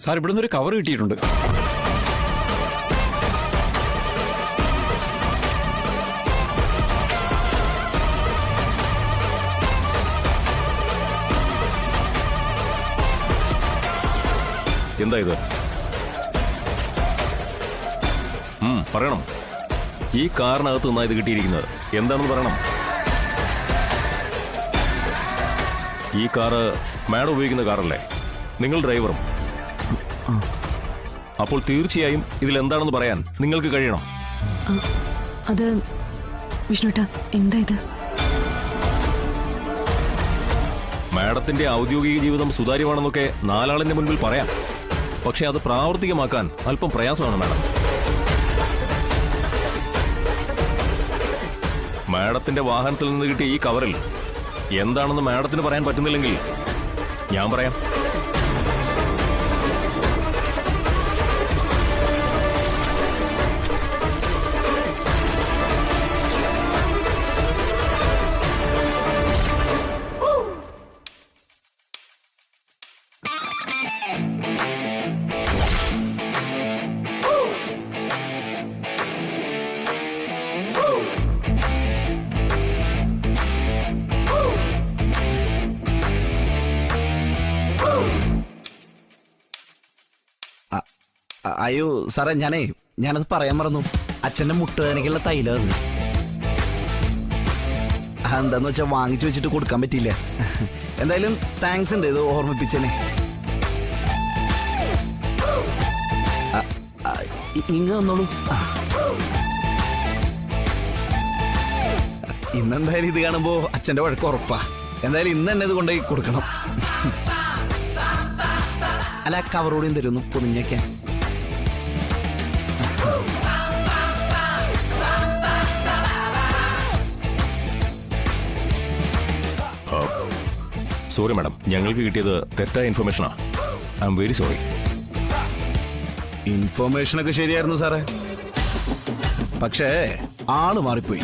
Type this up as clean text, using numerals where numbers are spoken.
Sir ഇവിടെ നിന്നൊരു cover കിട്ടിയിട്ടുണ്ട്. എന്താ ഇത്? പറയണം. ഈ കാറിനകത്ത് നിന്നാ ഇത് കിട്ടിയിരിക്കുന്നത്. എന്താണെന്ന് പറയണം. ഈ കാറ് മാഡം ഉപയോഗിക്കുന്ന കാറല്ലേ? നിങ്ങൾ ഡ്രൈവറും. അപ്പോൾ തീർച്ചയായും ഇതിൽ എന്താണെന്ന് പറയാൻ നിങ്ങൾക്ക് കഴിയണം. അത് വിഷ്ണുട്ടാ, എന്താ ഇത്? മാഡത്തിന്റെ ഔദ്യോഗിക ജീവിതം സുതാര്യമാണെന്നൊക്കെ നാലാളിന്റെ മുൻപിൽ പറയാം. പക്ഷെ അത് പ്രാവർത്തികമാക്കാൻ അല്പം പ്രയാസമാണ് മാഡം. മാഡത്തിന്റെ വാഹനത്തിൽ നിന്ന് കിട്ടിയ ഈ കവറിൽ എന്താണെന്ന് മാഡത്തിന് പറയാൻ പറ്റുന്നില്ലെങ്കിൽ ഞാൻ പറയാം. അയ്യോ സാറേ, ഞാനത് പറയാൻ മറന്നു. അച്ഛന്റെ മുട്ടുവേദനയ്ക്കുള്ള തൈലം അത് എന്താന്ന് വെച്ചാൽ വാങ്ങിച്ചു വെച്ചിട്ട് കൊടുക്കാൻ പറ്റിയില്ല. എന്തായാലും താങ്ക്സ് ഉണ്ട് ഇത് ഓർമ്മിപ്പിച്ചനെ. ഇങ്ങ് വന്നോളൂ. ഇന്നെന്തായാലും ഇത് കാണുമ്പോ അച്ഛന്റെ വഴക്ക് ഉറപ്പാ. എന്തായാലും ഇന്ന് തന്നെ ഇത് കൊണ്ടുപോയി കൊടുക്കണം. അല്ല, കവറോടെയും തരുന്നു പൊതിഞ്ഞേക്കാൻ. സോറി മാഡം, ഞങ്ങൾക്ക് കിട്ടിയത് തെറ്റായ ഇൻഫർമേഷനാ. I am very sorry. ഇൻഫർമേഷനൊക്കെ ശരിയായിരുന്നു സാറേ, പക്ഷേ ആള് മാറിപ്പോയി.